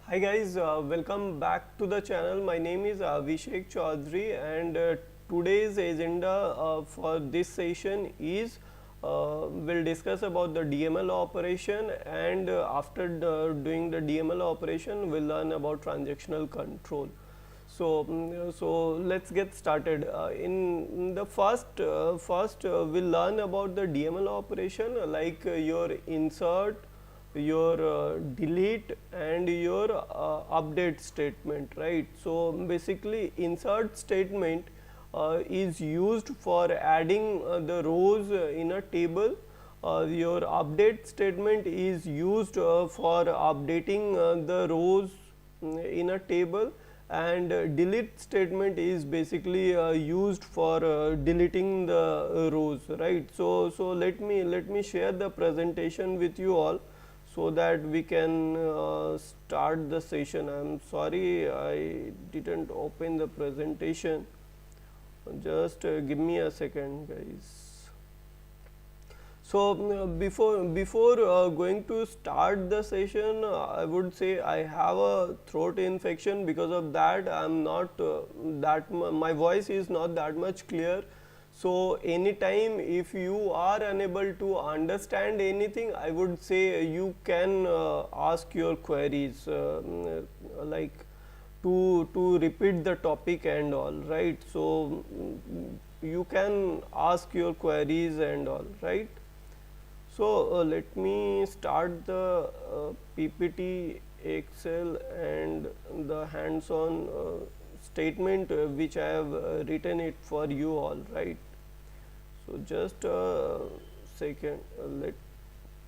Hi guys, welcome back to the channel. My name is Abhishek Chaudhary, and today's agenda for this session is we'll discuss about the DML operation, and after doing the DML operation we'll learn about transactional control. So let's get started. In the first we'll learn about the DML operation, like your insert, your delete and your update statement, right? So basically insert statement is used for adding the rows in a table. Your update statement is used for updating the rows in a table, and delete statement is basically used for deleting the rows, right? So let me share the presentation with you all so that we can start the session. I'm sorry I didn't open the presentation. Just give me a second, guys. So before going to start the session, I would say I have a throat infection. Because of that, I'm not my voice is not that much clear. So anytime if you are unable to understand anything, I would say you can ask your queries, like to repeat the topic and all, right? So you can ask your queries and all, right? So let me start the PPT Excel and the hands-on statement which I have written it for you all, right? So just a second, let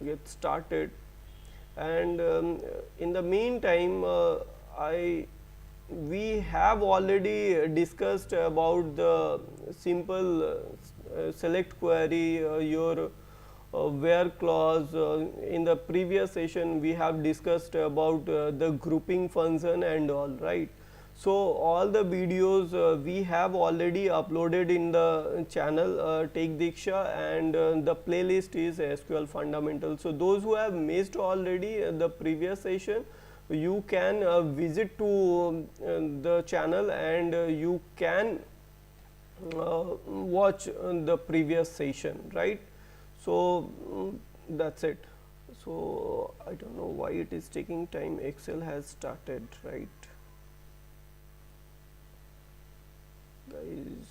get started. And in the meantime, I we have already discussed about the simple select query, your where clause. In the previous session we have discussed about the grouping function and all, right? So all the videos we have already uploaded in the channel Take Deeksha, and the playlist is SQL Fundamentals. So those who have missed already the previous session, you can visit to the channel, and you can watch the previous session, right? So that's it. So I don't know why it is taking time. Excel has started, right, guys?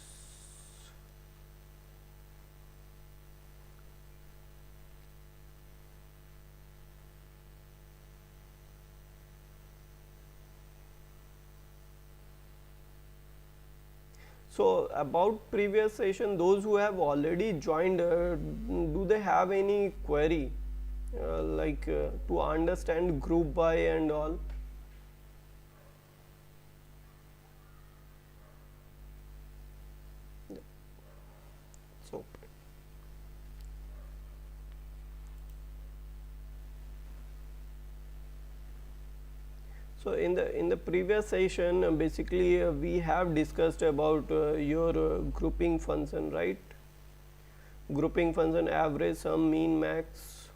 So about previous session, those who have already joined, do they have any query, like to understand group by and all? So so in the previous session, basically we have discussed about your grouping function, right? Grouping function, average, sum, mean, max,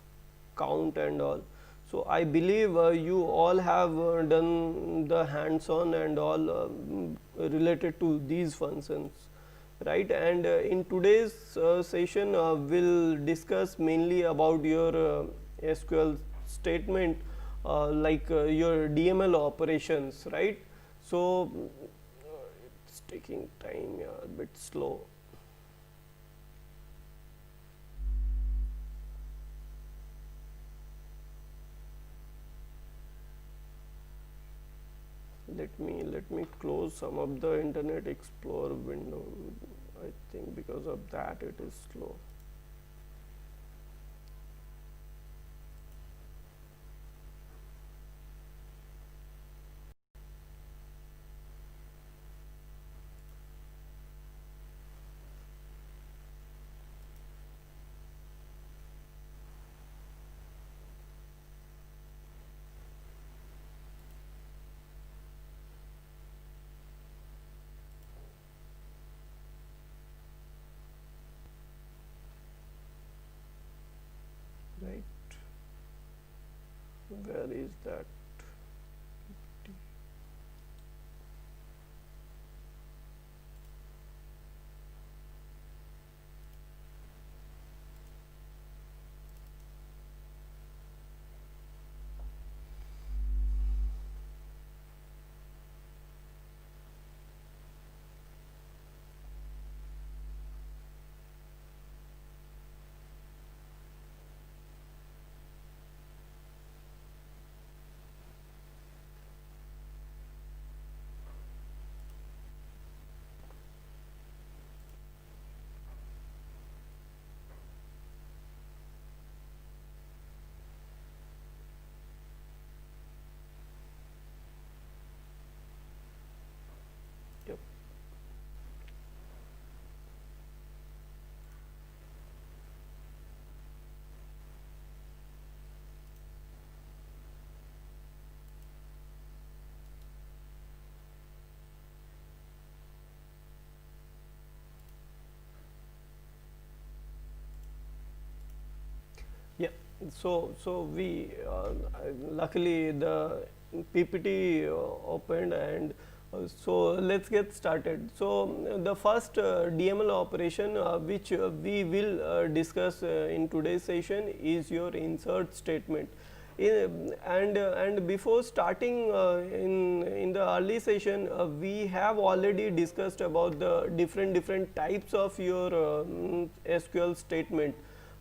count and all. So I believe you all have done the hands-on and all related to these functions, right? And in today's session we'll discuss mainly about your SQL statement, like your DML operations, right? So it's taking time, yeah, a bit slow. Let me close some of the Internet Explorer window. I think because of that it is slow. Right, where is that? so we luckily the PPT opened, and so let's get started. So the first DML operation which we will discuss in today's session is your insert statement. And before starting in the early session, we have already discussed about the different types of your SQL statement,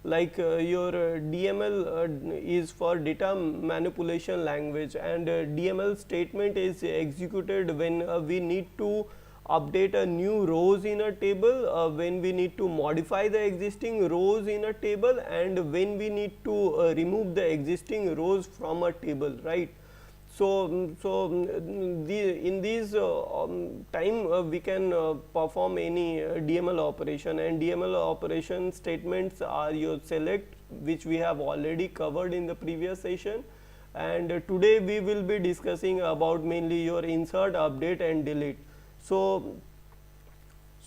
like your DML is for data manipulation language, and DML statement is executed when we need to update a new rows in a table, when we need to modify the existing rows in a table, and when we need to remove the existing rows from a table, right. In these time we can perform any DML operation, and DML operation statements are your select, which we have already covered in the previous session, and today we will be discussing about mainly your insert, update and delete. So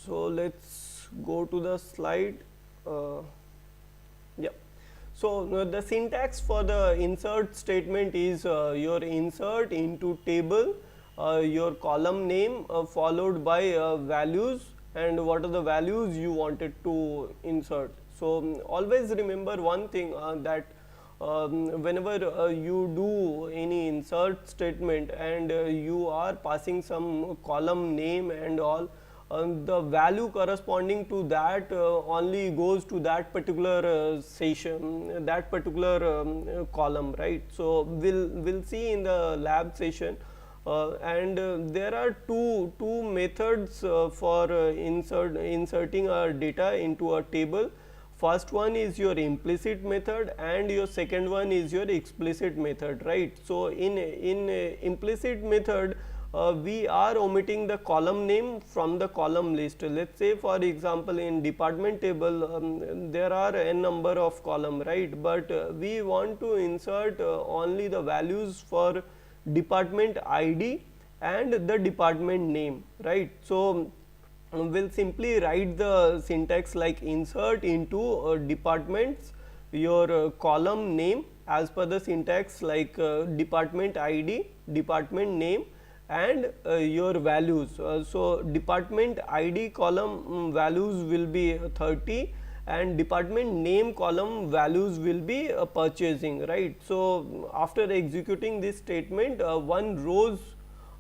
let's go to the slide. Yeah. So the syntax for the insert statement is your insert into table, your column name followed by values, and what are the values you wanted to insert. So always remember one thing, that whenever you do any insert statement and you are passing some column name and all, the value corresponding to that only goes to that particular session, that particular column, right. So we'll see in the lab session, and there are two methods for inserting our data into a table. First one is your implicit method, and your second one is your explicit method, right. So in implicit method, we are omitting the column name from the column list. Let's say for example in department table, there are n number of column, right, but we want to insert only the values for department ID and the department name, right. So we'll simply write the syntax like insert into departments, your column name as per the syntax, like department ID, department name, and your values. So department ID column values will be 30, and department name column values will be purchasing, right. So after executing this statement, one rows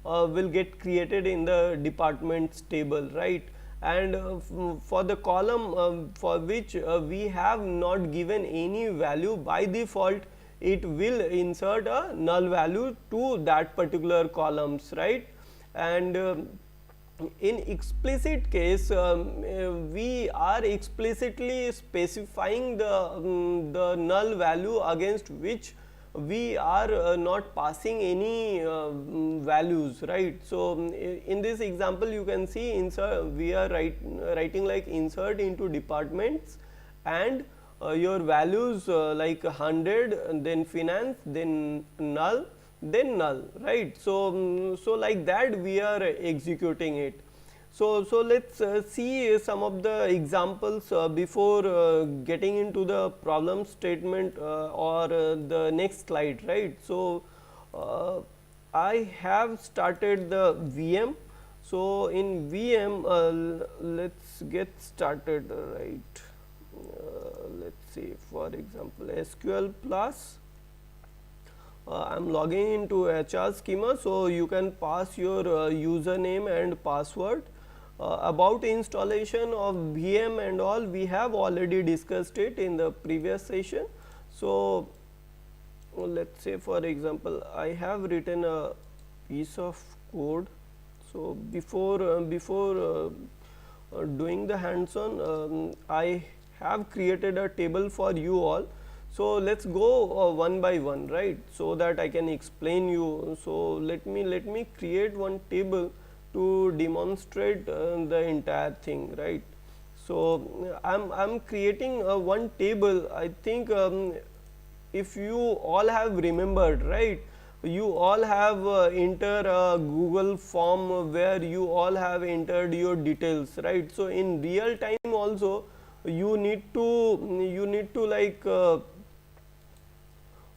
will get created in the departments table, right. And for the column for which we have not given any value, by default it will insert a null value to that particular columns, right. And in explicit case, we are explicitly specifying the null value against which we are not passing any values, right. So in this example you can see insert, we are writing like insert into departments, and your values like 100, and then finance, then null, right. So like that we are executing it. So let's see some of the examples before getting into the problem statement or the next slide, right. So I have started the VM. So in VM, let's get started, right. Let's see, for example SQL plus, I'm logging into HR schema, so you can pass your username and password. About installation of VM and all, we have already discussed it in the previous session. So let's say for example I have written a piece of code. So before doing the hands-on, I have created a table for you all. So let's go one by one, right, so that I can explain you. So let me create one table to demonstrate the entire thing, right. So I'm creating one table. I think if you all have remembered, right, you all have entered a Google form where you all have entered your details, right. So in real time also you need to like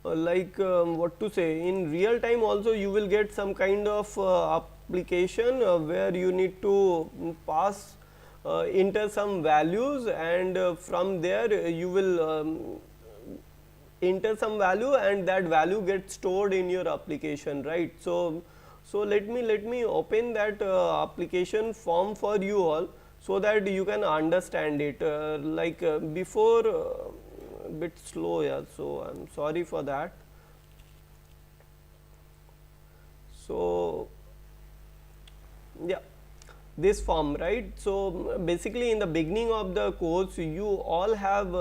what to say, in real time also you will get some kind of application where you need to pass enter some values, and from there you will enter some value, and that value gets stored in your application, right. So let me open that application form for you all, so that you can understand it. Before bit slow, yeah, so I'm sorry for that. So yeah, this form, right. So basically in the beginning of the course you all have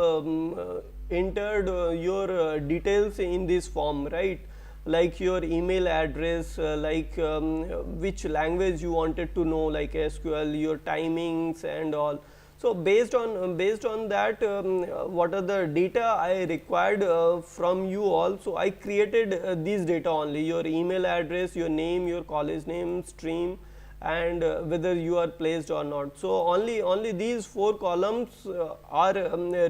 entered your details in this form, right, like your email address, which language you wanted to know, like SQL, your timings and all. So based on that, what are the data I required from you all. So I created these data only: your email address, your name, your college name, stream, and whether you are placed or not. So only these 4 columns are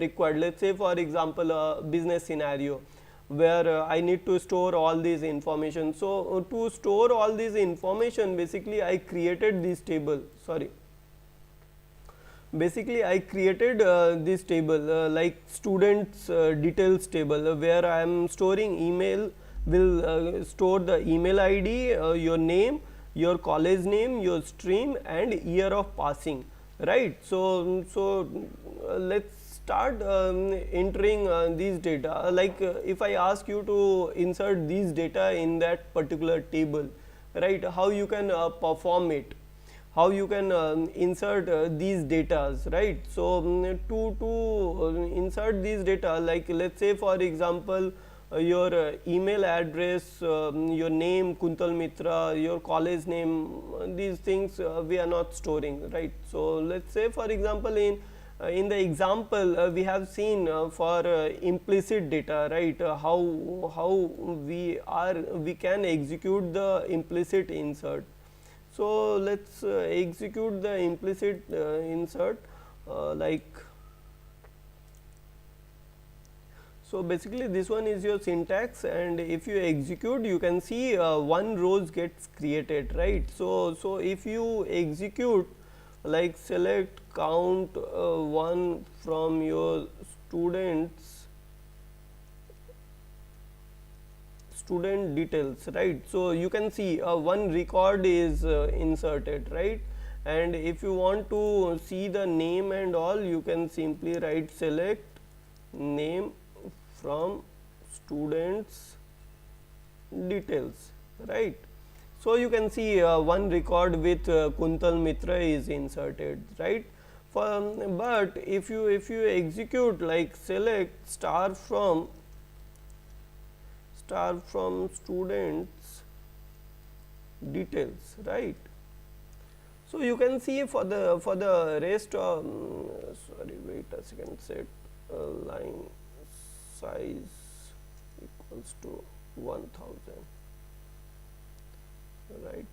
required. Let's say for example a business scenario where I need to store all these information. So to store all these information, basically I created this table. Basically I created this table, like students details table, where I am storing email. Will store the email ID, your name, your college name, your stream, and year of passing, right. So let's start entering these data. If I ask you to insert these data in that particular table, right, how you can perform it, how you can insert these datas, right. So to insert these data, like let's say for example your email address, your name Kuntal Mitra, your college name, these things we are not storing, right. So let's say for example in the example we have seen for implicit data, right, how we can execute the implicit insert. So let's execute the implicit insert, so basically this one is your syntax, and if you execute you can see one rows gets created, right. So if you execute, like select count 1 from your student details, right. So you can see one record is inserted, right. And if you want to see the name and all, you can simply write select name from students details, right. So you can see one record with Kuntal Mitra is inserted, right. But if you execute, like select star from students details, right. So you can see for the rest of wait a second, set line size equals to 1000, right.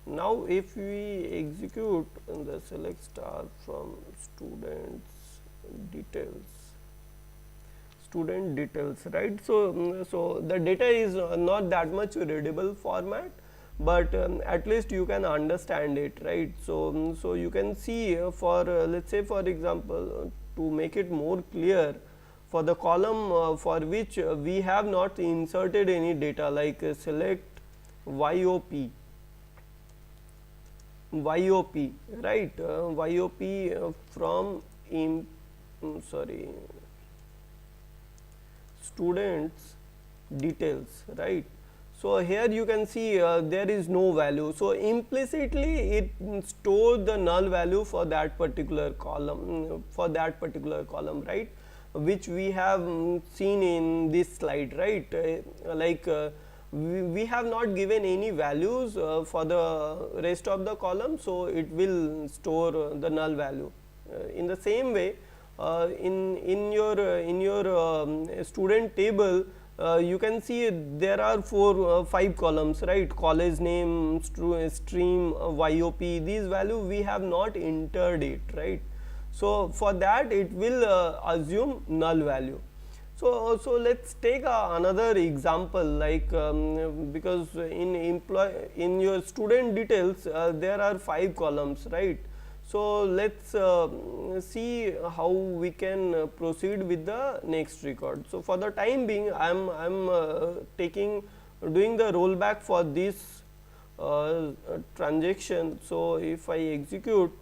Now if we execute the select star from students details, right. So the data is not that much readable format, but at least you can understand it, right. So you can see for let's say for example to make it more clear, for the column for which we have not inserted any data, like select YOP, right, YOP from students details, right. So here you can see there is no value. So implicitly it stores the null value for that particular column, right, which we have seen in this slide, right. We have not given any values for the rest of the column, so it will store the null value. In the same way, in your student table, you can see there are 5 columns, right. College name, stream, YOP, these value we have not entered it, right. So for that it will assume null value. So let's take another example, like because in your student details there are 5 columns, right? So let's see how we can proceed with the next record. So for the time being, I'm doing the rollback for this transaction. So if I execute,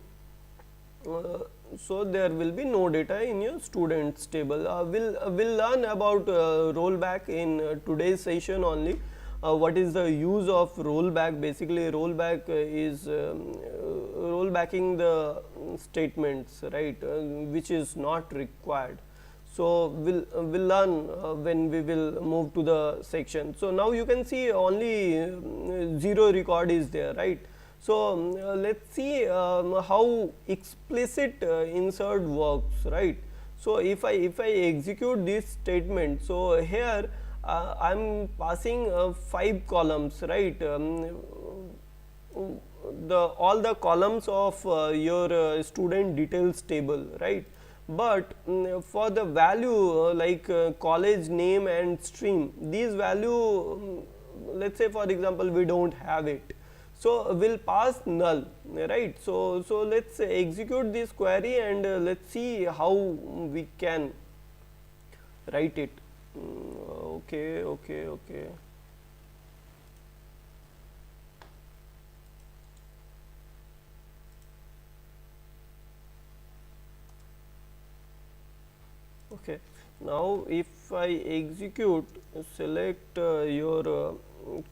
so there will be no data in your students table. We'll learn about rollback in today's session only. What is the use of rollback? Basically, rollback is rollbacking the statements, right, which is not required. So we'll learn when we will move to the section. So now you can see only 0 record is there, right? So let's see how explicit insert works, right? So if I execute this statement, so here I'm passing 5 columns, right? All the columns of your student details table, right? But for the value like college name and stream, these value let's say for example we don't have it, so we'll pass null, right? So let's execute this query and let's see how we can write it. Okay. Okay, now if I execute, select your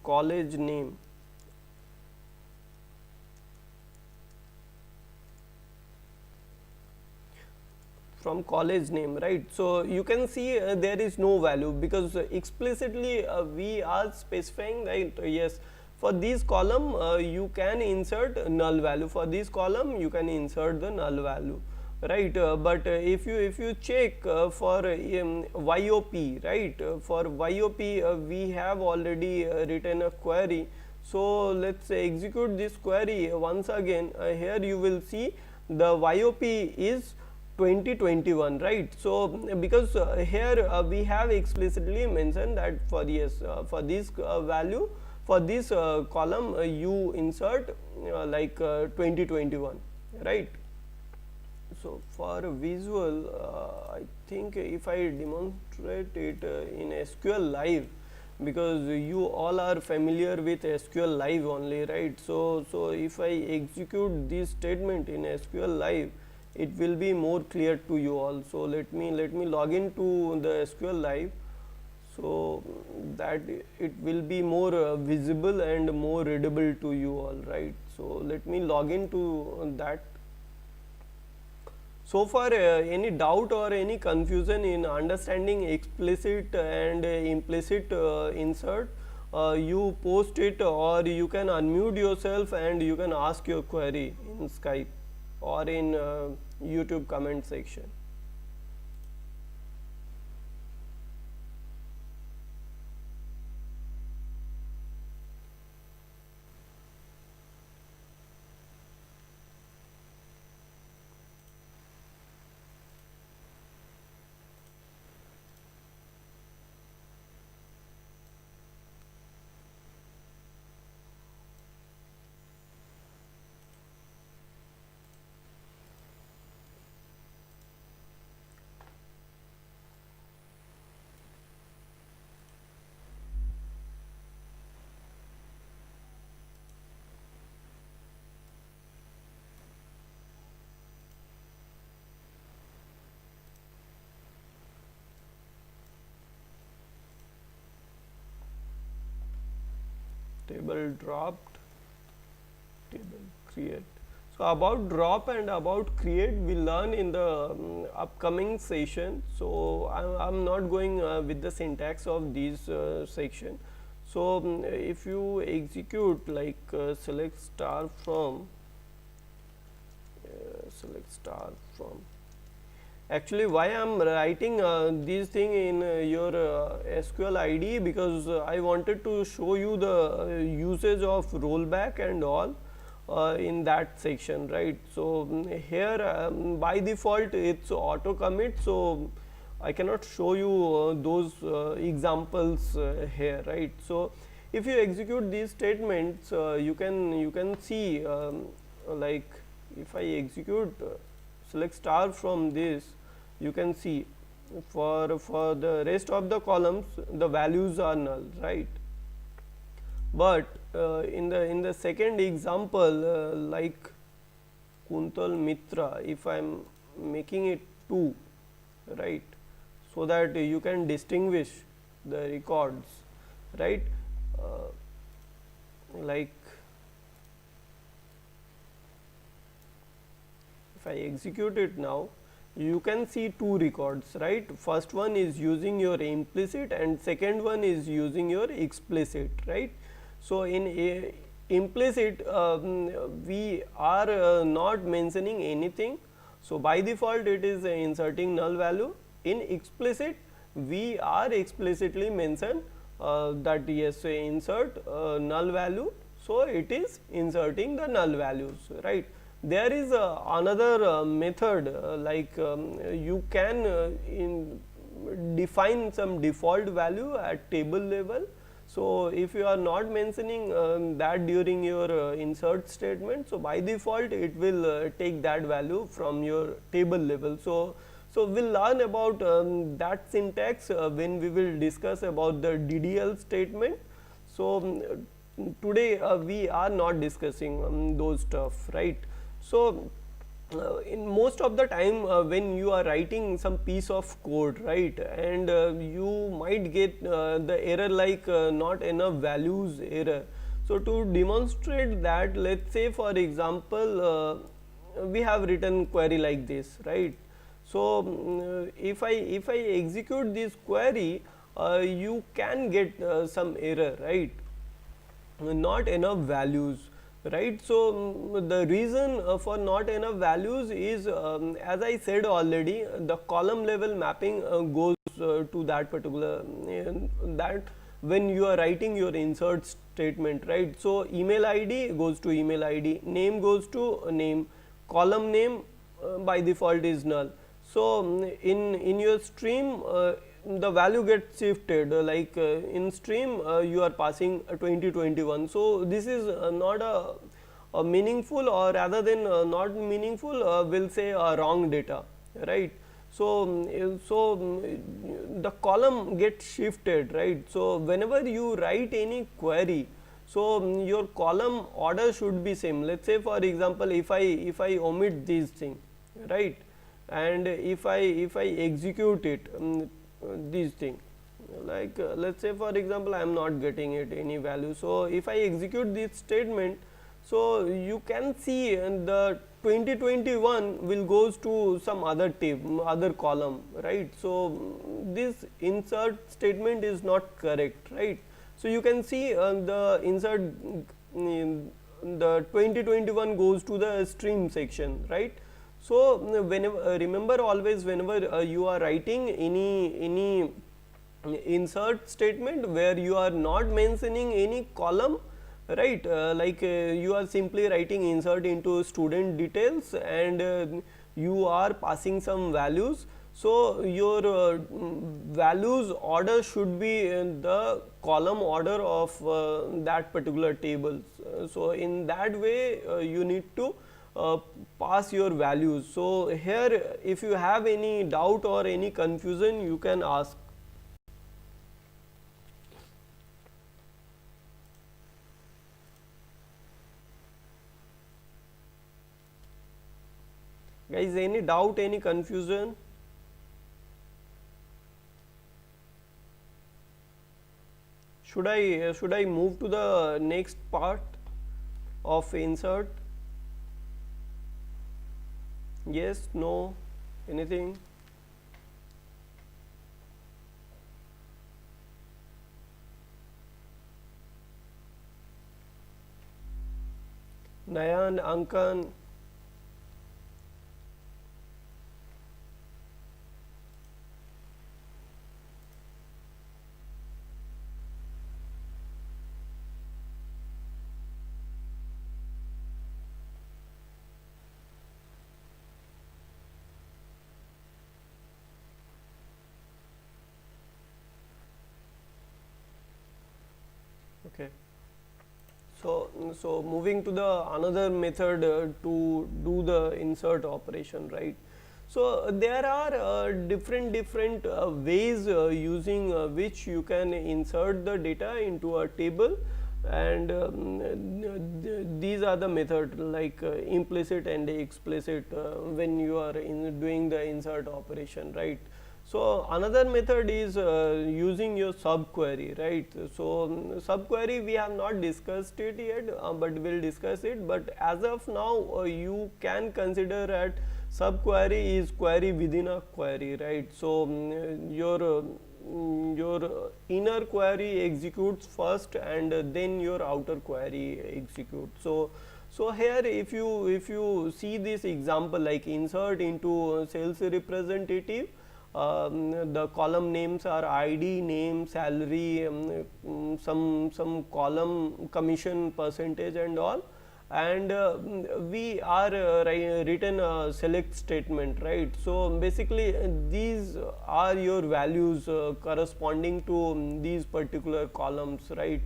college name. From college name, right? So you can see there is no value because explicitly we are specifying, right? Yes, for this column you can insert null value, for this column you can insert the null value, right? But if you check for YOP, right, for YOP we have already written a query. So let's execute this query once again. Here you will see the YOP is 2021, right? So because here we have explicitly mentioned that for yes for this value, for this column you insert like 2021, right? So for visual I think if I demonstrate it in SQL Live, because you all are familiar with SQL Live only, right? So if I execute this statement in SQL Live, it will be more clear to you all. So let me log into the SQL Live, so that it will be more visible and more readable to you all, right? So let me log into that. So far any doubt or any confusion in understanding explicit and implicit insert, you post it, or you can unmute yourself and you can ask your query in Skype or in YouTube comment section. Table dropped, table create. So about drop and about create we learn in the upcoming session. So I'm not going with the syntax of these section. So if you execute like select star from, actually why I am writing this thing in your SQL ID, because I wanted to show you the usage of rollback and all in that section, right? So here by default it's auto commit, so I cannot show you those examples here, right. So, if you execute these statements, you can see, like if I execute select star from this, you can see for the rest of the columns the values are null, right. But in the second example, like Kuntal Mitra, if I am making it 2, right, so that you can distinguish the records, right. Like if I execute it now, you can see 2 records, right. First one is using your implicit and second one is using your explicit, right. So, in a implicit, we are not mentioning anything. So, by default it is inserting null value. In explicit, we are explicitly mention that yes, insert null value. So, it is inserting the null values, right. There is another method, like you can define some default value at table level. So, if you are not mentioning that during your insert statement, so by default it will take that value from your table level. So, we will learn about that syntax when we will discuss about the DDL statement. So, today we are not discussing those stuff, right. So, in most of the time when you are writing some piece of code, right, and you might get the error like not enough values error. So, to demonstrate that, let us say for example, we have written query like this, right. So, if I execute this query, you can get some error, right, not enough values, right. So, the reason for not enough values is, as I said already, the column level mapping goes to that particular that when you are writing your insert statement, right. So, email ID goes to email ID, name goes to name, column name by default is null. So, in your stream, the value gets shifted, like in stream you are passing 2021. So, this is not a meaningful, or rather than not meaningful, will say wrong data, right. So, the column gets shifted, right. So, whenever you write any query, so your column order should be same. Let us say for example, if I omit this thing, right, and if I execute it, this thing, like let us say for example, I am not getting it any value. So, if I execute this statement, so you can see the 2021 will goes to some other table, other column, right. So, this insert statement is not correct, right. So, you can see the insert the 2021 goes to the stream section, right. So, whenever remember always, whenever you are writing any insert statement where you are not mentioning any column, right, like you are simply writing insert into student details and you are passing some values. So, your values order should be in the column order of that particular table. So, in that way you need to pass your values. So, here if you have any doubt or any confusion, you can ask. Guys, any doubt, any confusion? Should I move to the next part of insert? Yes, no, anything? Nayan, Ankan? Okay. So moving to the another method to do the insert operation, right? So there are different ways using which you can insert the data into a table, and these are the method like implicit and explicit when you are doing the insert operation, right? So another method is using your subquery, right? So subquery we have not discussed it yet, but we'll discuss it. But as of now, you can consider at subquery is query within a query, right? So your inner query executes first, and then your outer query executes. So here if you see this example like insert into sales representative, the column names are ID, name, salary, some column commission percentage and all, and we are written a select statement, right? So basically these are your values corresponding to these particular columns, right?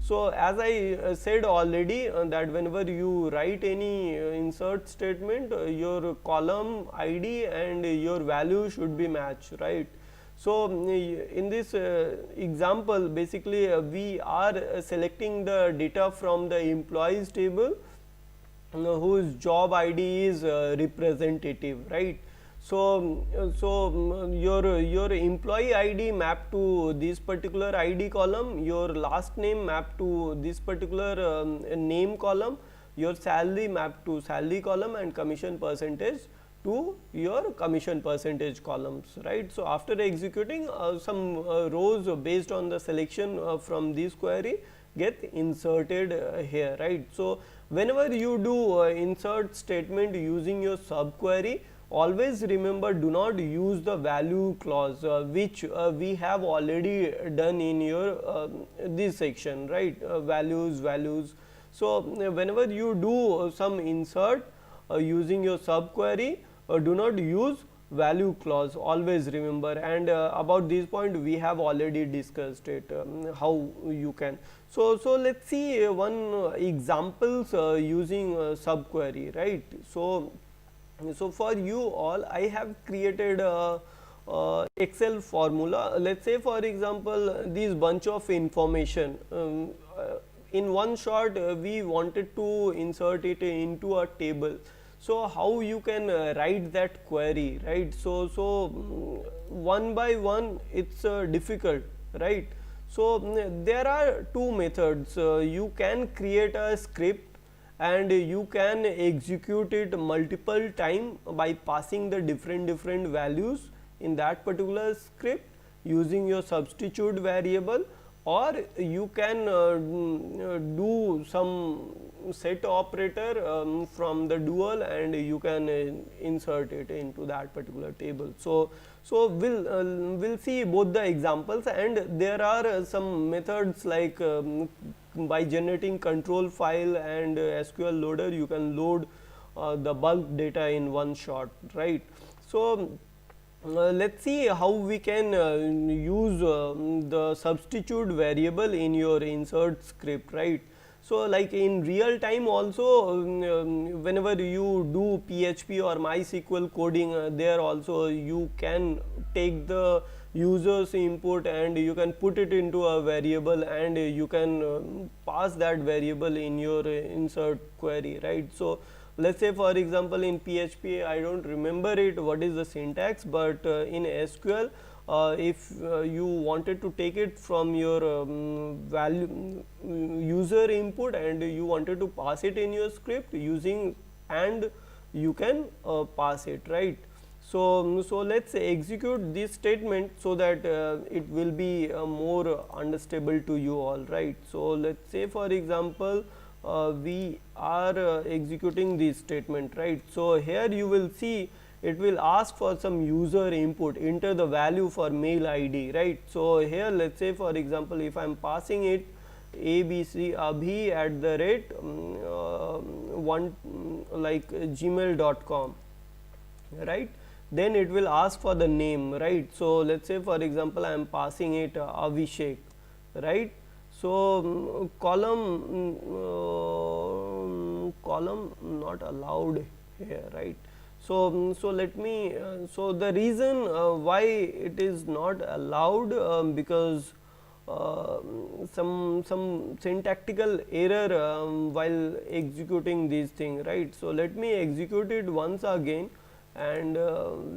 So as I said already that whenever you write any insert statement, your column ID and your value should be matched, right? So in this example, basically we are selecting the data from the employees table whose job ID is representative, right? So your employee ID mapped to this particular ID column, your last name mapped to this particular name column, your salary mapped to salary column, and commission percentage to your commission percentage columns, right? So after executing some rows based on the selection from this query get inserted here, right? So whenever you do insert statement using your subquery, always remember, do not use the value clause which we have already done in your this section, right? Values. So whenever you do some insert using your subquery, do not use value clause, always remember. And about this point we have already discussed it, how you can. So let's see one examples using subquery, right? So for you all, I have created a Excel formula. Let's say for example this bunch of information, in one shot we wanted to insert it into a table. So how you can write that query, right? So one by one it's difficult, right? So there are two methods. You can create a script and you can execute it multiple time by passing the different values in that particular script using your substitute variable, or you can do some set operator from the dual, and you can insert it into that particular table. So we'll see both the examples, and there are some methods like by generating control file and SQL loader, you can load the bulk data in one shot, right? So let's see how we can use the substitute variable in your insert script, right? So like in real time also, whenever you do PHP or MySQL coding, there also you can take the user's input and you can put it into a variable, and you can pass that variable in your insert query, right? So let's say for example in PHP, I don't remember it what is the syntax, but in SQL if you wanted to take it from your value user input and you wanted to pass it in your script using, and you can pass it, right? So let's execute this statement so that it will be more understandable to you all, right? So let's say for example we are executing this statement, right? So here you will see it will ask for some user input, enter the value for mail ID, right? So here let's say for example if I am passing it abc abhi at the rate one like gmail.com, right? Then it will ask for the name, right? So let's say for example I am passing it Abhishek, right? So, column not allowed here, right. So, so let me so the reason why it is not allowed, because some syntactical error while executing these things, right. So, let me execute it once again, and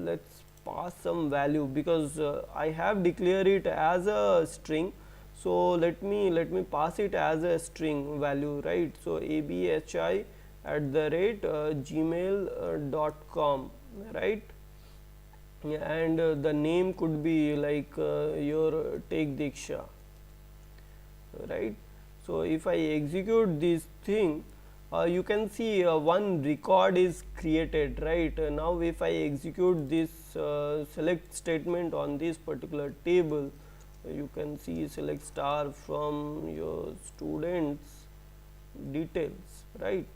let us pass some value, because I have declared it as a string. So, let me pass it as a string value, right. So, abhi@gmail.com, right. Yeah, and the name could be like your take Deeksha, right. So, if I execute this thing, you can see one record is created, right. Now, if I execute this select statement on this particular table, you can see select star from your students details, right.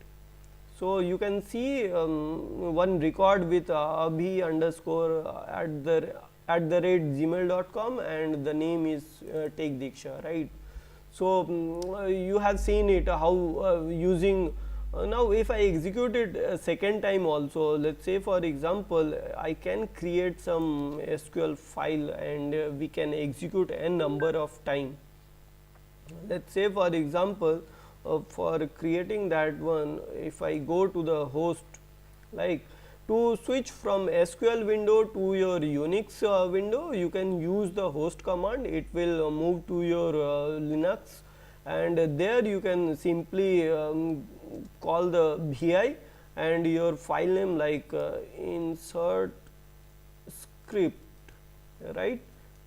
So, you can see one record with abhi underscore at the rate gmail.com, and the name is take Deeksha, right. So, you have seen it how using now if I execute it a second time also, let us say for example, I can create some SQL file, and we can execute n number of time. Let us say for example, for creating that one, if I go to the host, like to switch from SQL window to your Unix window, you can use the host command. It will move to your Linux, and there you can simply call the vi and your file name like insert script, right,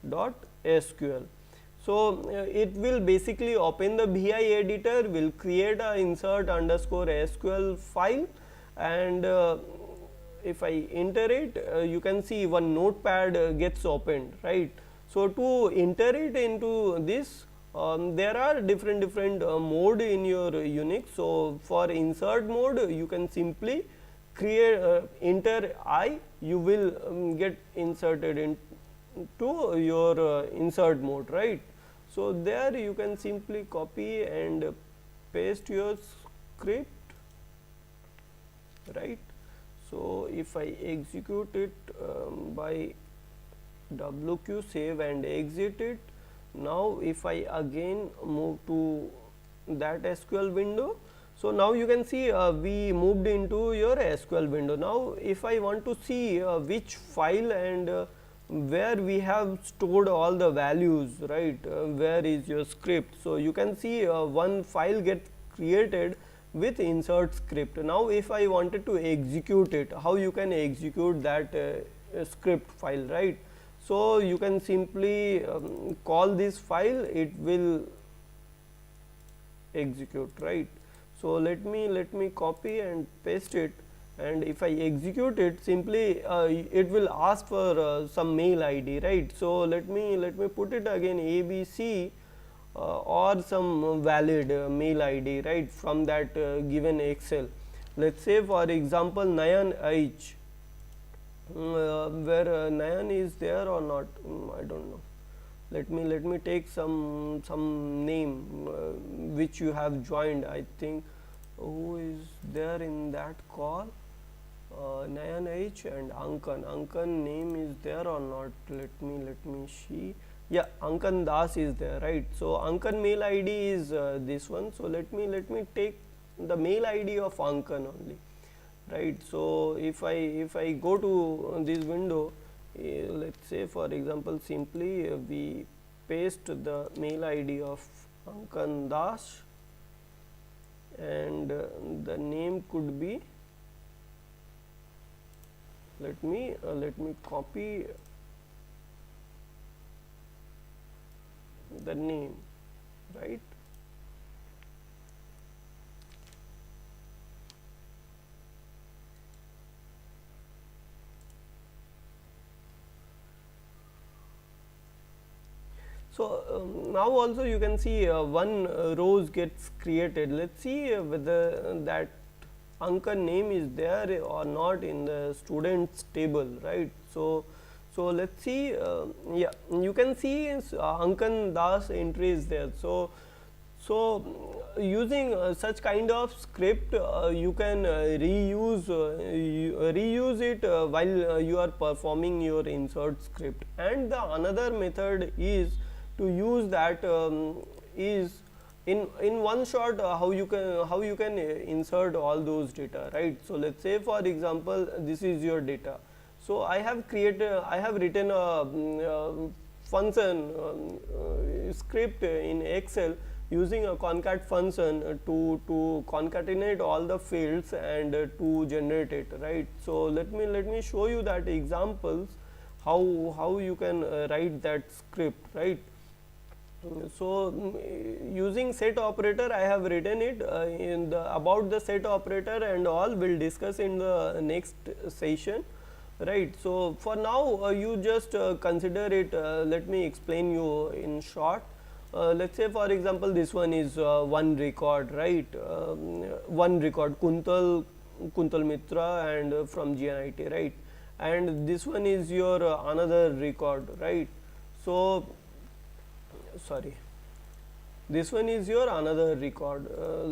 dot SQL. So, it will basically open the vi editor, will create a insert underscore SQL file, and if I enter it, you can see one notepad gets opened, right. So, to enter it into this, there are different mode in your Unix. So, for insert mode, you can simply create enter I, you will get inserted into your insert mode, right. So, there you can simply copy and paste your script, right. So, if I execute it by WQ save and exit it, now if I again move to that SQL window. So, now you can see we moved into your SQL window. Now, if I want to see which file and where we have stored all the values, right, where is your script. So, you can see one file get created with insert script. Now, if I wanted to execute it, how you can execute that script file, right. So, you can simply call this file, it will execute, right. So, let me copy and paste it, and if I execute it, simply it will ask for some mail ID, right. So, let me put it again ABC or some valid mail ID, right, from that given Excel. Let us say for example, Nayan H, where Nayan is there or not, I do not know. Let me take some name which you have joined. I think who is there in that call, Nayan H and Ankan. Ankan name is there or not? Let me see. Yeah, Ankan Das is there, right. So, Ankan mail ID is this one. So, let me take the mail ID of Ankan only, right. So, if I go to this window, let us say for example, simply we paste the mail ID of Ankan Das, and the name could be, let me copy the name, right. So, now also you can see one rows gets created. Let us see whether that Ankan name is there or not in the students table, right. So, let us see, yeah, you can see Ankan Das entry is there. So, So, using such kind of script, you can reuse it while you are performing your insert script. And the another method is to use that is in one shot how you can insert all those data, right. So, let us say for example, this is your data. So, I have written a function script in Excel using a concat function to concatenate all the fields and to generate it, right. So, let me show you that examples how you can write that script, right. So, using set operator I have written it in the about the set operator and all we will discuss in the next session, right. So, for now you just consider it, let me explain you in short. Let us say for example, this one is one record, right, one record Kuntal Mitra and from GNIT, right, and this one is your another record, right. So, sorry, this one is your another record um,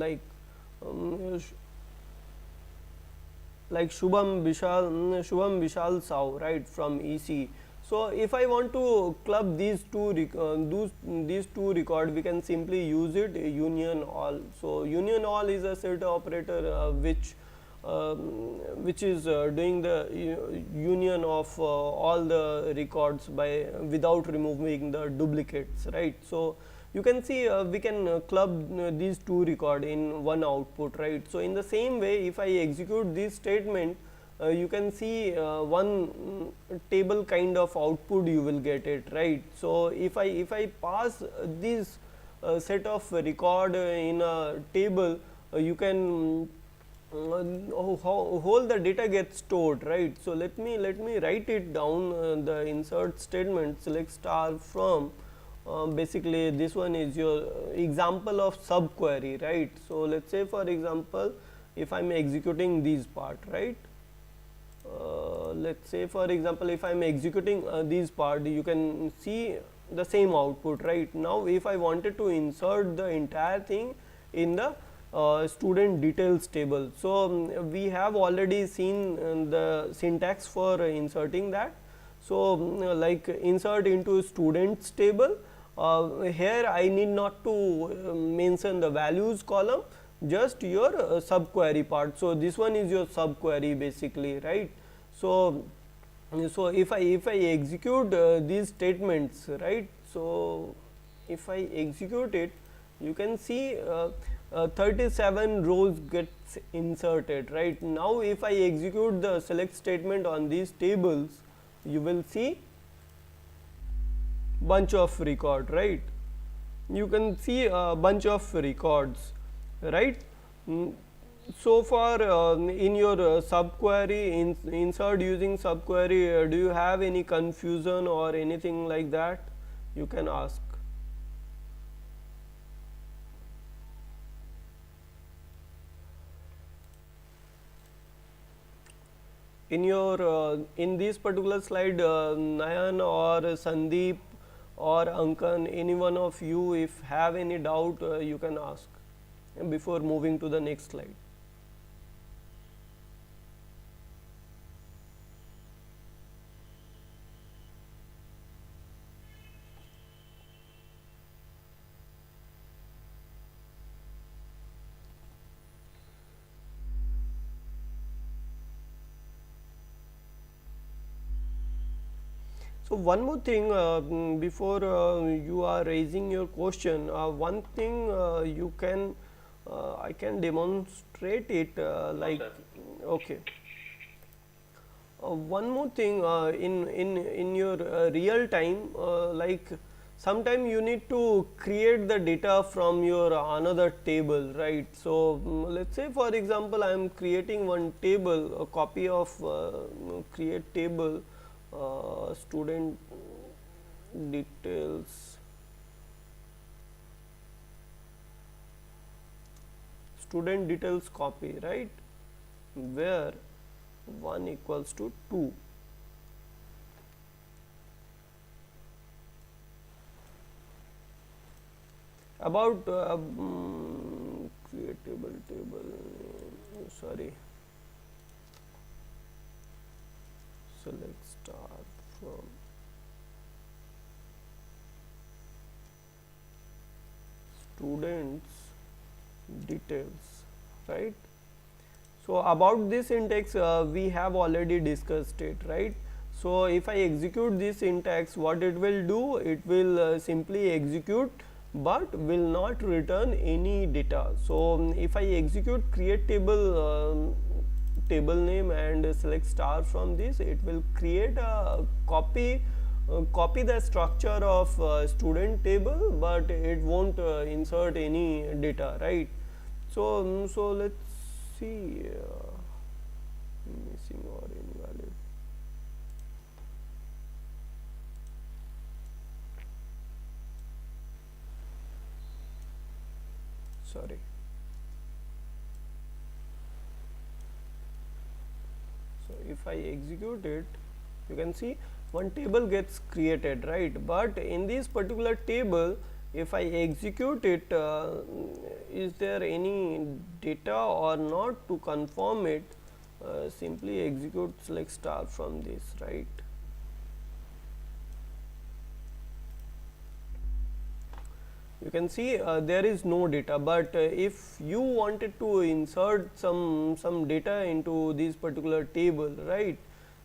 like Shubham Vishal Sao, right, from EC. So, if I want to club these two record, we can simply use it union all. So, union all is a set operator which is doing the union of all the records by without removing the duplicates, right. So, you can see we can club these two record in one output, right. So, in the same way, if I execute this statement, you can see one table kind of output you will get it, right. So, if I pass this set of record in a table, you can whole the data gets stored, right. So, let me write it down, the insert statement select star from basically this one is your example of subquery, right. So, let us say for example, if I am executing these part, right. Let us say for example, if I am executing these part, you can see the same output, right. Now, if I wanted to insert the entire thing in the student details table. So, we have already seen the syntax for inserting that. So, like insert into students table, here I need not to mention the values column, just your subquery part. So, this one is your subquery basically, right. So, if I execute these statements, right. So, if I execute it, you can see 37 rows gets inserted, right. Now, if I execute the select statement on these tables, you will see bunch of record, right. You can see a bunch of records, right. So far in your subquery insert using subquery, do you have any confusion or anything like that? You can ask. In your in this particular slide, Nayan or Sandeep or Ankan, any one of you, if have any doubt, you can ask before moving to the next slide. So, one more thing before you are raising your question, one thing you can I can demonstrate it like okay. One more thing in your real time, like sometime you need to create the data from your another table, right. So, let us say for example, I am creating one table, a copy of create table student details copy, right, where 1 equals to 2. about creatable table, sorry, select star from students details, right. So about this syntax we have already discussed it, right. So if I execute this syntax, what it will do, it will simply execute but will not return any data. So if I execute create table table name and select star from this, it will create a copy the structure of student table, but it won't insert any data, right. So so let's see missing or invalid. Sorry. So if I execute it, you can see one table gets created, right. But in this particular table, if I execute it, is there any data or not? To confirm it, simply execute select star from this, right. You can see there is no data, but if you wanted to insert some data into this particular table, right.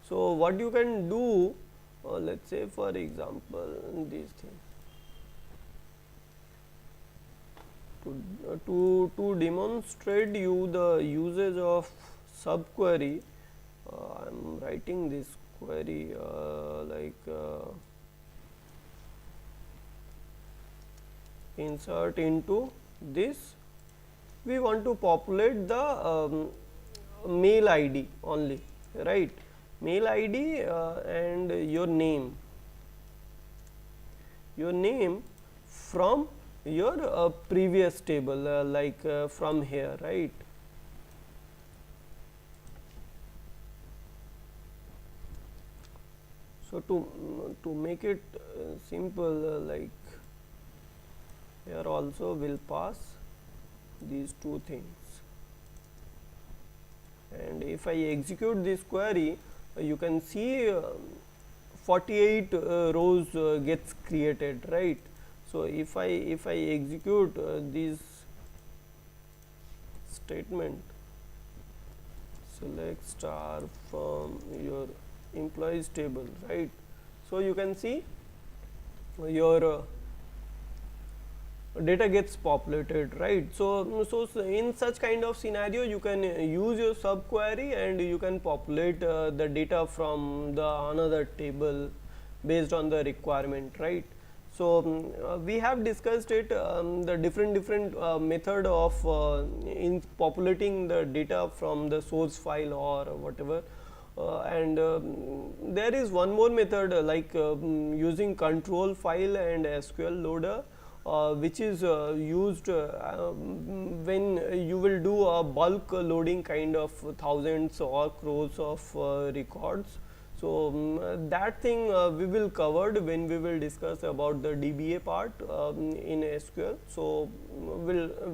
So what you can do, let's say for example this thing, to demonstrate you the usage of subquery, I am writing this query insert into this. We want to populate the mail ID only, right. Mail ID and your name from your previous table, from here, right. So to make it simple, like here also will pass these two things, and if I execute this query, you can see 48 rows gets created, right. So if I execute this statement, select star from your employees table, right. So you can see your data gets populated, right. So in such kind of scenario, you can use your subquery and you can populate the data from the another table based on the requirement, right. So we have discussed it, the different method of in populating the data from the source file or whatever. And there is one more method using control file and SQL loader, which is used when you will do a bulk loading kind of thousands or crores of records. So that thing we will covered when we will discuss about the DBA part in SQL. So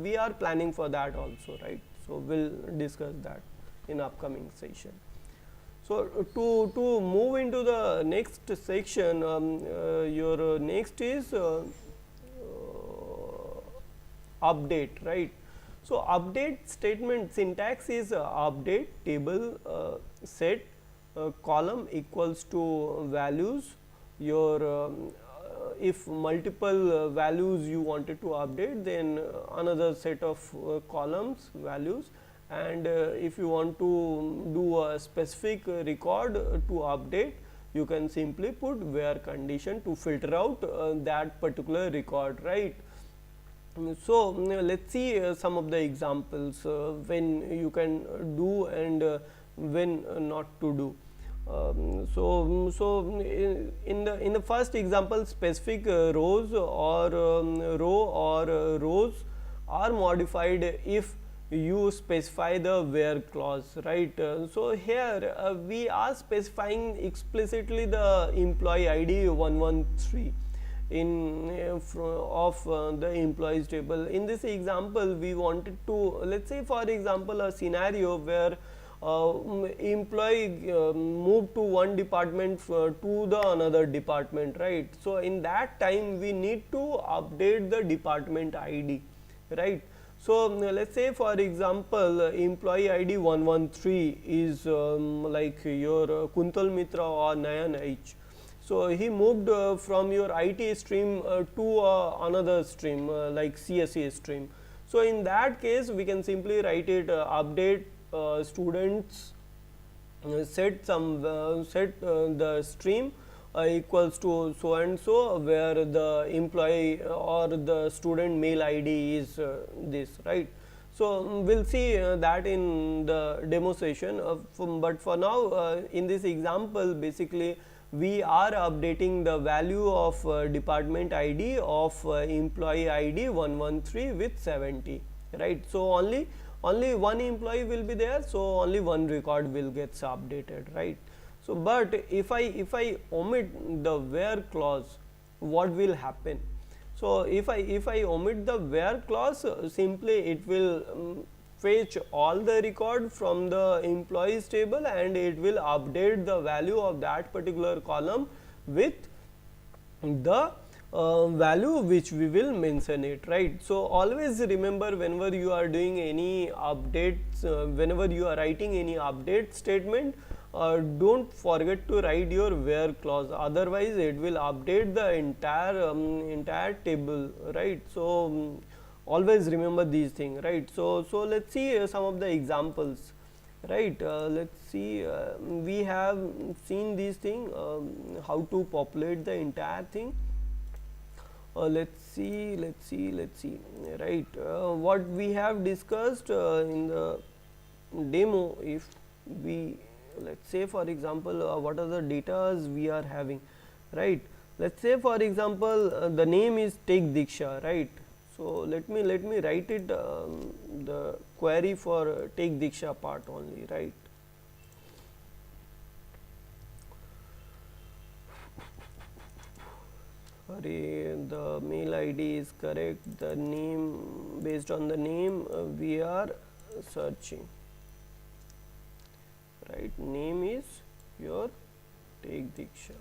we are planning for that also, right. So we'll discuss that in upcoming session. So to move into the next section, your next is update, right. So update statement syntax is update table set column equals to values. Your if multiple values you wanted to update, then another set of columns values, and if you want to do a specific record to update, you can simply put where condition to filter out that particular record, right. So let's see some of the examples when you can do and when not to do. So in the first example, specific rows or row or rows are modified if you specify the where clause, right. So here we are specifying explicitly the employee ID 113. of the employees table. In this example, we wanted to, let's say for example, a scenario where employee moved to one department to the another department, right. So in that time we need to update the department ID, right. So let's say for example, employee ID 113 is like your Kuntal Mitra or Nayan H. So he moved from your IT stream to another stream like CSE stream. So in that case we can simply write it update students set the stream equals to so and so, where the employee or the student mail ID is this, right. So we will see that in the demo session, but for now in this example basically we are updating the value of department ID of employee ID 113 with 70, right. So only one employee will be there, so only one record will get updated, right. So but if I omit the where clause, what will happen? So if I omit the where clause, simply it will fetch all the record from the employees table and it will update the value of that particular column with the value which we will mention it, right. So always remember, whenever you are doing any updates, whenever you are writing any update statement, don't forget to write your where clause, otherwise it will update the entire table, right. So always remember these things, right. So let's see some of the examples, right. Let's see, we have seen these things, how to populate the entire thing. Let's see, right. What we have discussed in the demo, if we, let's say for example, what are the data we are having, right. Let's say for example, the name is Take Deeksha, right. So let me write it the query for Take Deeksha part only, right. Sorry, the mail ID is correct, the name, based on the name we are searching, right. Name is your Take Deeksha.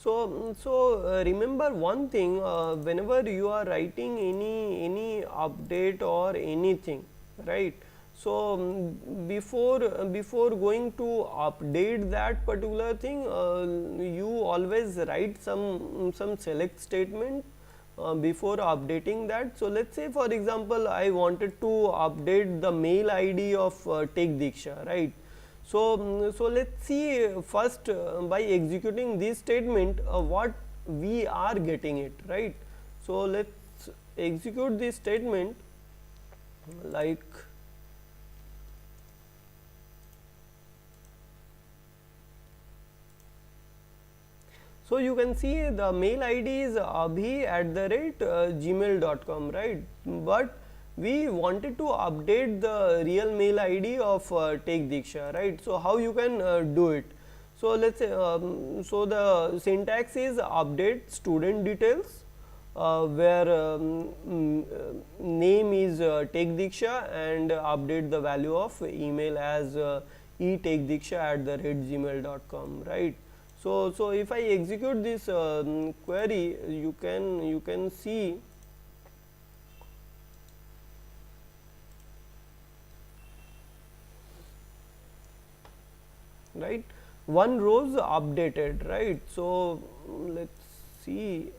So remember one thing, whenever you are writing any update or anything, right. So before going to update that particular thing, you always write some select statement before updating that. So let's say for example, I wanted to update the mail ID of Take Deeksha, right. So let's see first by executing this statement what we are getting it, right. So let's execute this statement, like so you can see the mail ID is abhi@gmail.com, right. But we wanted to update the real mail ID of Take Deeksha, right. So how you can do it? So let's say so the syntax is update student details, where name is Take Deeksha, and update the value of email as etakedeeksha@gmail.com, right. So if I execute this query, you can see, right, one row is updated, right. So let's see,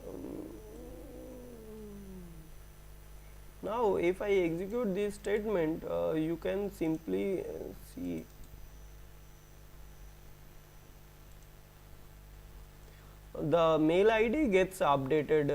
now if I execute this statement, you can simply see the mail ID gets updated.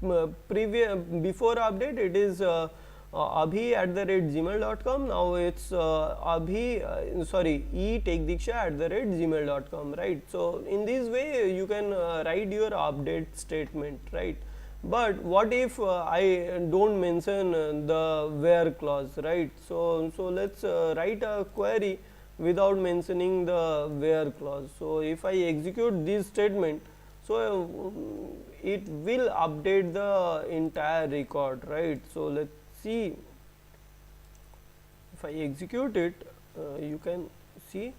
Before update it is abhi@gmail.com. Now it's etakedeeksha@gmail.com, right. So in this way you can write your update statement, right. But what if I don't mention the where clause, right. So let's write a query without mentioning the where clause. So, if I execute this statement, so it will update the entire record, right. So, let us see, if I execute it, you can see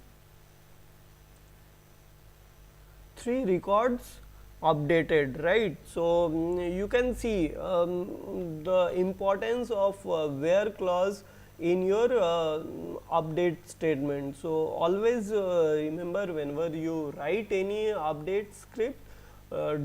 3 records updated, right. So, you can see the importance of where clause in your update statement. So, always remember, whenever you write any update script,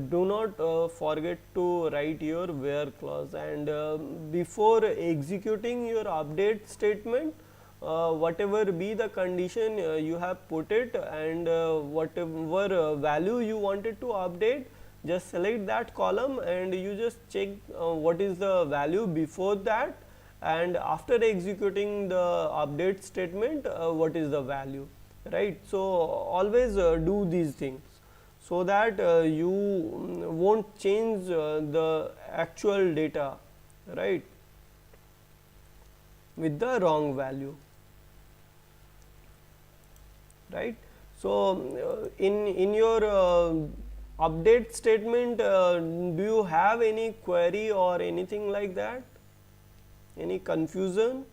do not forget to write your where clause, and before executing your update statement, whatever be the condition you have put it, and whatever value you wanted to update, just select that column and you just check what is the value before that, and after executing the update statement, what is the value, right. So, always do these things, so that you won't change the actual data, right, with the wrong value, right. So, in your update statement, do you have any query or anything like that, any confusion?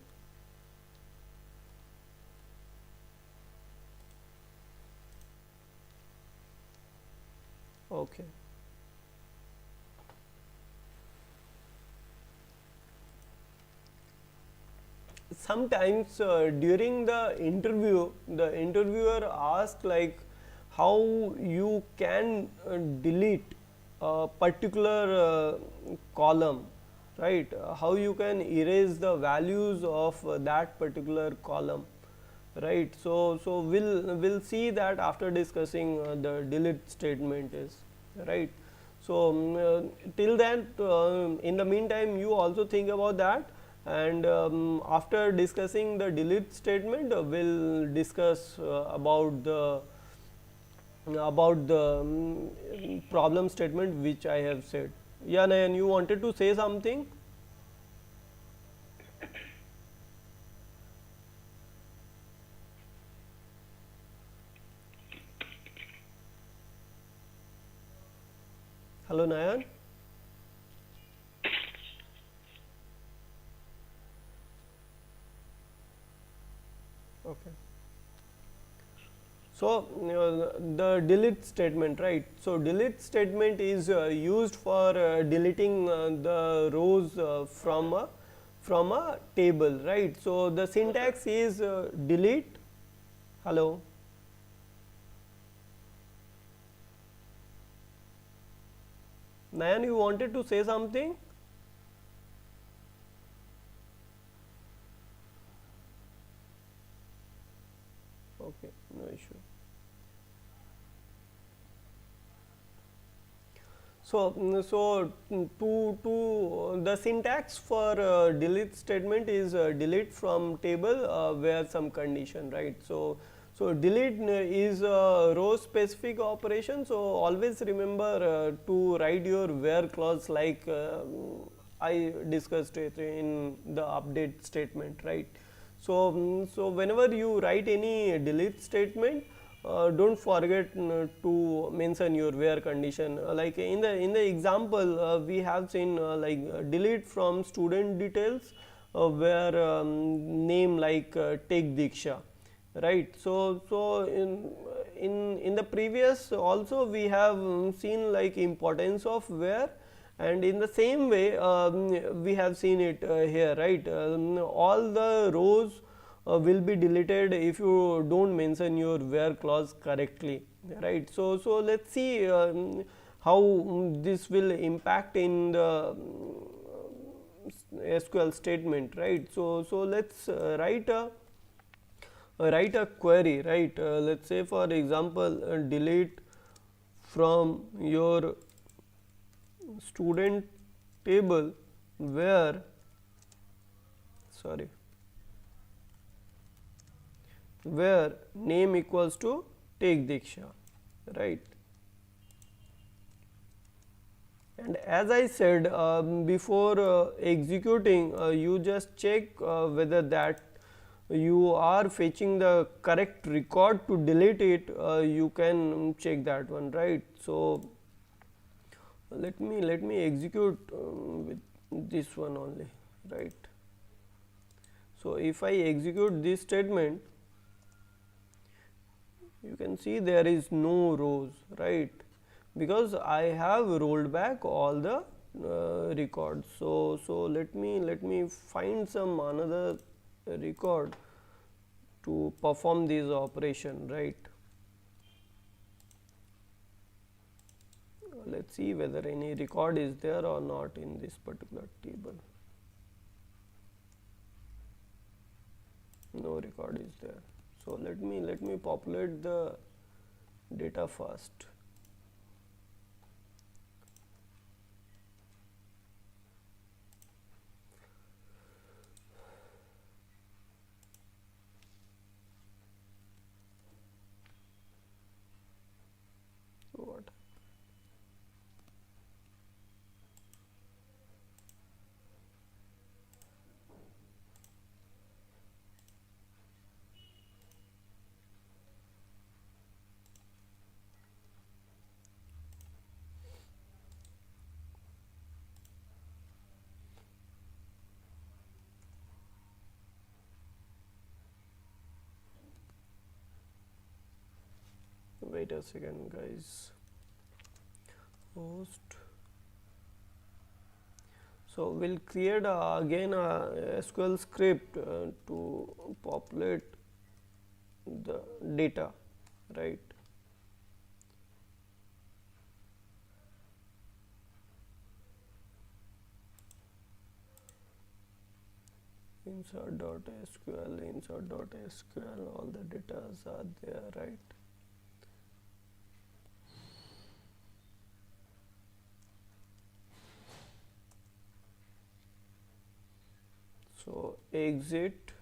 Okay. Sometimes during the interview, the interviewer asks like how you can delete a particular column, right, how you can erase the values of that particular column, right. So, we'll see that after discussing the delete statement is, right. So, till then, in the meantime, you also think about that, and after discussing the delete statement, we'll discuss about the problem statement which I have said. Yeah, Nayan, you wanted to say something? Hello, Nayan. Okay. So, the delete statement, right. So, delete statement is used for deleting the rows from a table, right. So, the syntax is delete. Hello. Nayan, you wanted to say something? Okay, no issue. So, to the syntax for delete statement is delete from table where some condition, right. So, delete is a row specific operation. So, always remember to write your where clause like I discussed it in the update statement, right. So, so whenever you write any delete statement, don't forget to mention your where condition. Like in the example, we have seen like delete from student details where name like take Deeksha, right. So in the previous also we have seen like importance of where, and in the same way we have seen it here, right. All the rows will be deleted if you don't mention your where clause correctly, right. So let's see how this will impact in the SQL statement, right. So let's write a query, right. Let's say for example delete from your student table where name equals to take Deeksha, right. And as I said before executing, you just check whether that you are fetching the correct record to delete it, you can check that one, right. So, let me execute with this one only, right. So, if I execute this statement, you can see there is no rows, right, because I have rolled back all the records. So, let me find some another record to perform this operation, right. Let us see whether any record is there or not in this particular table. No record is there. So, let me populate the data first. What? Wait a second, guys. Host. So, we will create again a SQL script to populate the data, right. insert.sql, all the data are there, right. So, exit,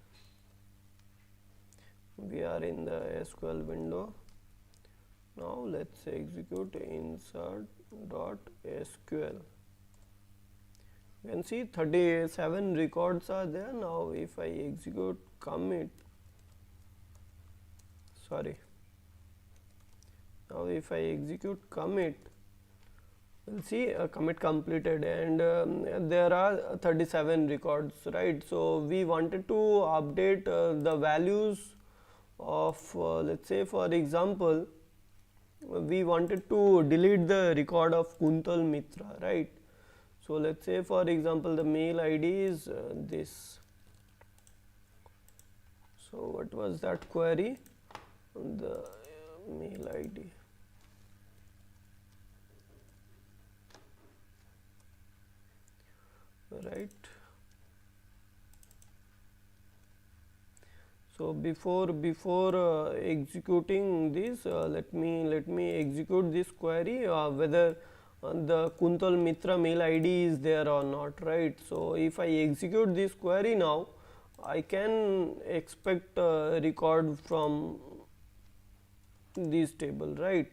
we are in the SQL window. Now, let us execute insert.sql. You can see 37 records are there. Now, if I execute commit, sorry, now if I execute commit, we will see a commit completed, and there are 37 records, right. So, we wanted to update the values of let us say, for example, we wanted to delete the record of Kuntal Mitra, right. So, let us say, for example, the mail ID is this. So, what was that query? The mail ID. Right. So, before executing this, let me execute this query whether the Kuntal Mitra mail ID is there or not, right. So, if I execute this query now, I can expect a record from this table, right.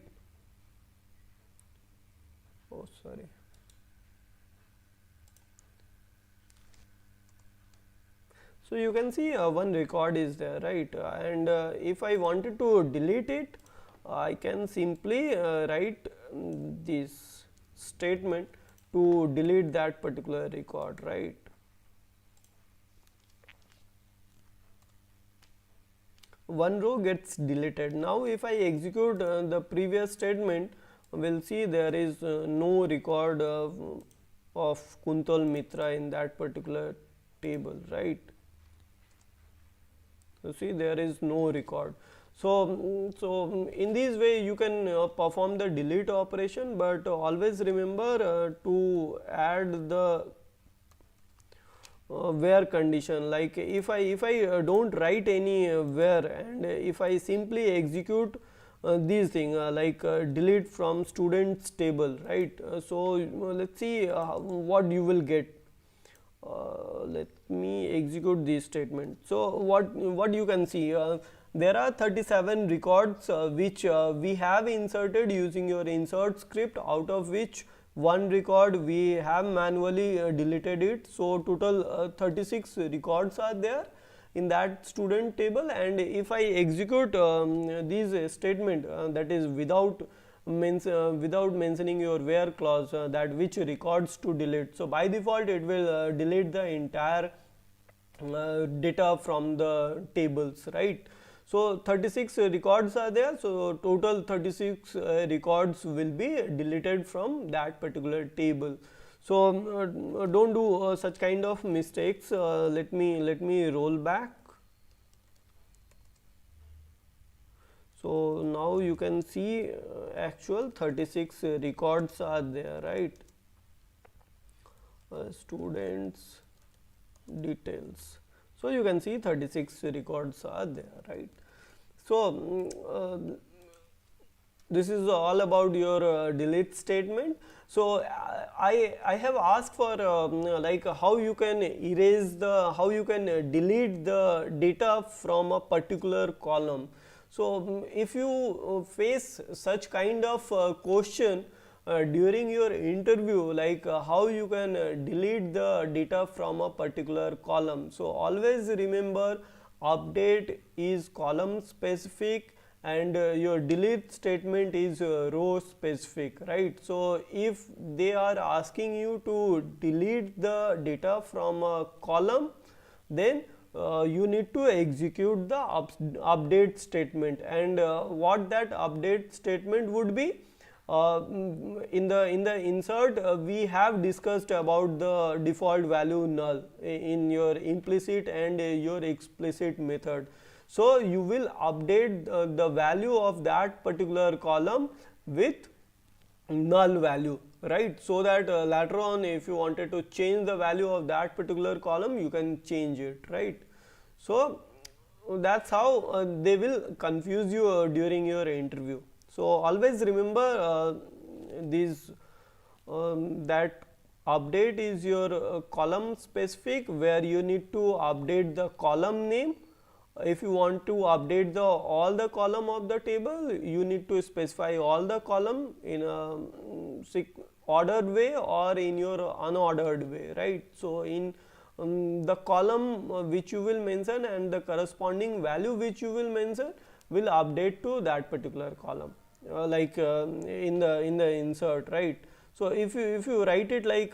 Oh, sorry. So, you can see one record is there, right, and if I wanted to delete it, I can simply write this statement to delete that particular record, right. One row gets deleted. Now, if I execute the previous statement, we will see there is no record of Kuntal Mitra in that particular table, right. You see, there is no record. So, in this way you can perform the delete operation, but always remember to add the where condition. Like if I don't write any where, and if I simply execute these thing like delete from students table, right. So, let us see what you will get. Let me execute this statement. So, what you can see, there are 37 records which we have inserted using your insert script, out of which one record we have manually deleted it. So, total 36 records are there, in that student table, and if I execute this statement that is without mentioning your where clause, that which records to delete. So by default it will delete the entire data from the tables, right. So 36 records are there, so total 36 records will be deleted from that particular table. So don't do such kind of mistakes. Let me roll back. So now you can see actual 36 records are there, right. Students details. So you can see 36 records are there, right. So this is all about your delete statement. So I have asked for like how you can erase how you can delete the data from a particular column. So if you face such kind of question during your interview, like how you can delete the data from a particular column. So always remember, update is column specific and your delete statement is row specific, right. So if they are asking you to delete the data from a column, then you need to execute the update statement, and what that update statement would be, in the insert we have discussed about the default value null in your implicit and your explicit method. So you will update the value of that particular column with null value, right, so that later on if you wanted to change the value of that particular column, you can change it, right. So that's how they will confuse you during your interview. So always remember these that update is your column specific, where you need to update the column name. If you want to update all the column of the table, you need to specify all the column in a ordered way or in your unordered way, right. So in the column which you will mention and the corresponding value which you will mention will update to that particular column, like in the insert, right. So if you write it like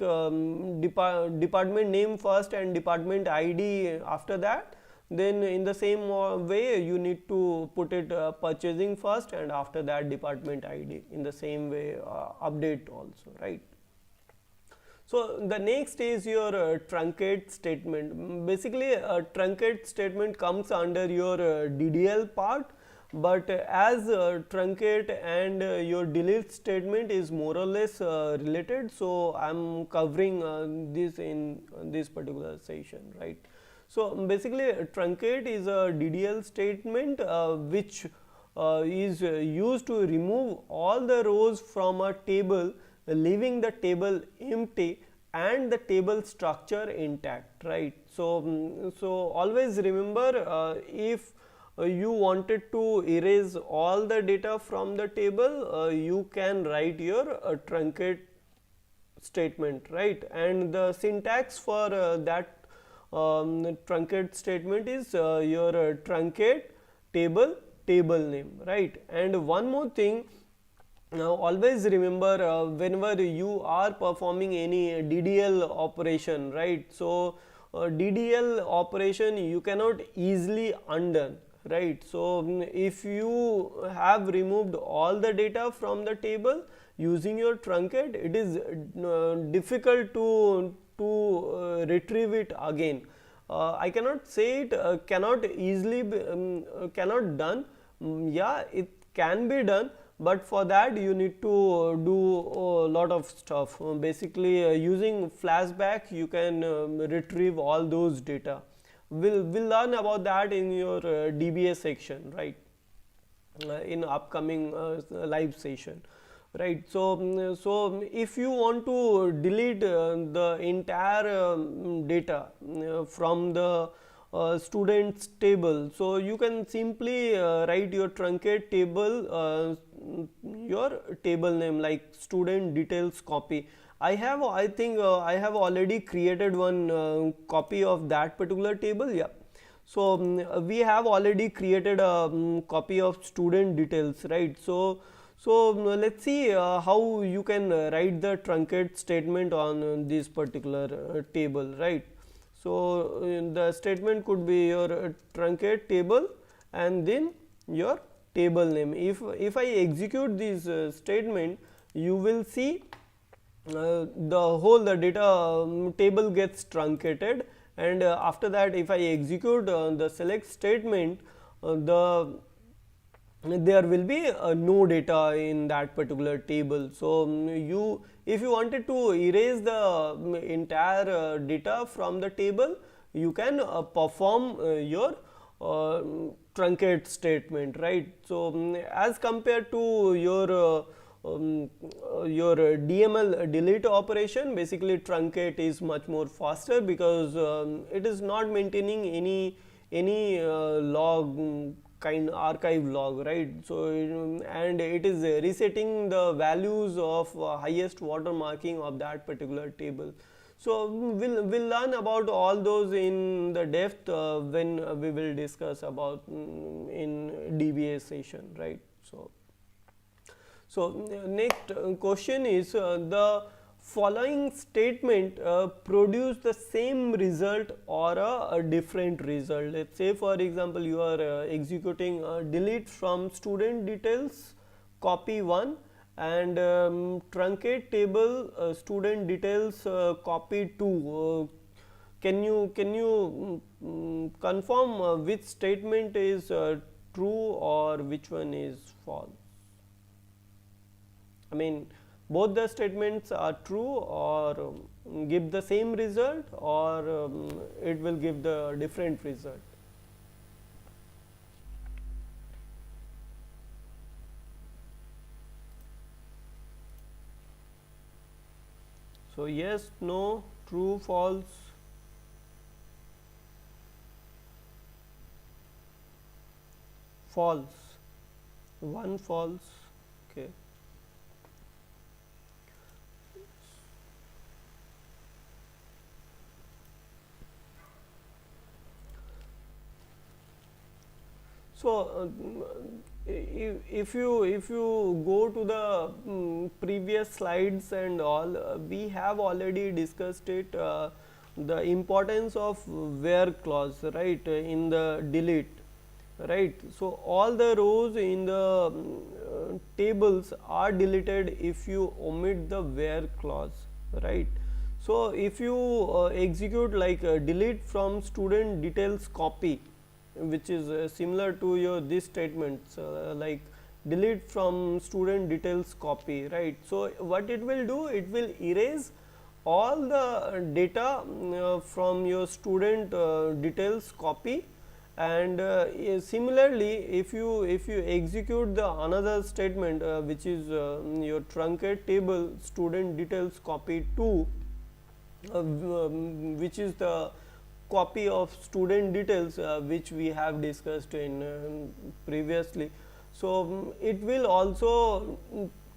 department name first and department ID after that, then in the same way you need to put it purchasing first and after that department ID, in the same way update also, right. So the next is your truncate statement. Basically a truncate statement comes under your DDL part, but as truncate and your delete statement is more or less related, so I am covering this in this particular session, right. So basically truncate is a DDL statement which is used to remove all the rows from a table, leaving the table empty and the table structure intact, right. So so always remember, if you wanted to erase all the data from the table, you can write your truncate statement, right. And the syntax for that truncate statement is your truncate table name, right. And one more thing, now always remember, whenever you are performing any DDL operation, right. So DDL operation you cannot easily undone, right. So if you have removed all the data from the table using your truncate, it is difficult to retrieve it again. I cannot say it cannot easily be, cannot done. Yeah, it can be done, but for that you need to do a lot of stuff. Basically using flashback you can retrieve all those data. We'll learn about that in your DBA section, right, in upcoming live session, right. So so if you want to delete the entire data from the students table, so you can simply write your truncate table, your table name like student details copy. I think I have already created one copy of that particular table, yeah. So we have already created a copy of student details, right? So let's see how you can write the truncate statement on this particular table, right? So the statement could be your truncate table and then your table name. If I execute this statement, you will see the data table gets truncated, and after that if I execute the select statement, there will be no data in that particular table. So you, if you wanted to erase the entire data from the table, you can perform your truncate statement, right. So as compared to your DML delete operation, basically truncate is much more faster because it is not maintaining any log kind archive log, right. So and it is resetting the values of highest watermarking of that particular table. So we'll learn about all those in the depth when we will discuss about in DBA session, right. So next question is the following statement produce the same result or a different result. Let's say for example you are executing delete from student details copy 1 and truncate table student details copy 2. Can you confirm which statement is true or which one is false? I mean, both the statements are true or give the same result, or it will give the different result. So yes, no, true, false. False. One false. Okay. So if you go to the previous slides and all, we have already discussed it, the importance of where clause, right, in the delete, right. So all the rows in the tables are deleted if you omit the where clause, right. So if you execute like delete from student details copy, which is similar to your this statements like delete from student details copy, right. So what it will do, it will erase all the data from your student details copy, and similarly if you execute the another statement which is your truncate table student details copy 2, which is the copy of student details which we have discussed in previously. So it will also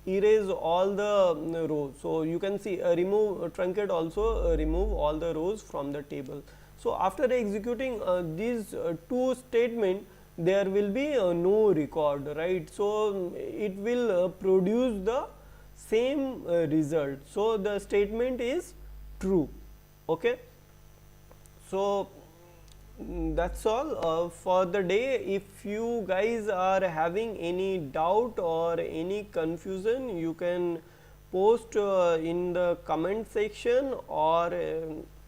erase all the rows. So you can see remove truncate also remove all the rows from the table. So after executing these two statements, there will be no record, right. So it will produce the same result. So the statement is true. Okay. So that's all for the day. If you guys are having any doubt or any confusion, you can post in the comment section, or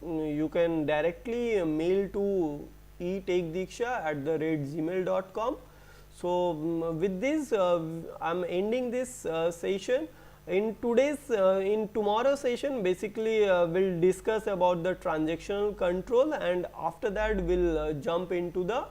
you can directly mail to eTakeDeeksha@gmail.com. So with this I am ending this session. In today's in tomorrow's session, basically we'll discuss about the transactional control, and after that we'll jump into the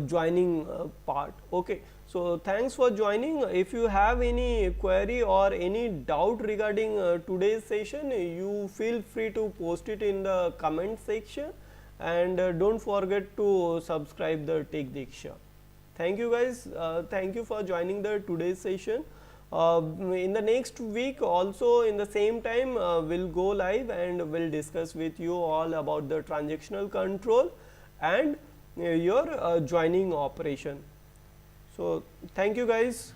joining part. Okay. So thanks for joining. If you have any query or any doubt regarding today's session, you feel free to post it in the comment section, and don't forget to subscribe the Take Deeksha. Thank you guys. Thank you for joining the today's session. In the next week also in the same time we'll go live and we'll discuss with you all about the transactional control and your joining operation. So thank you guys.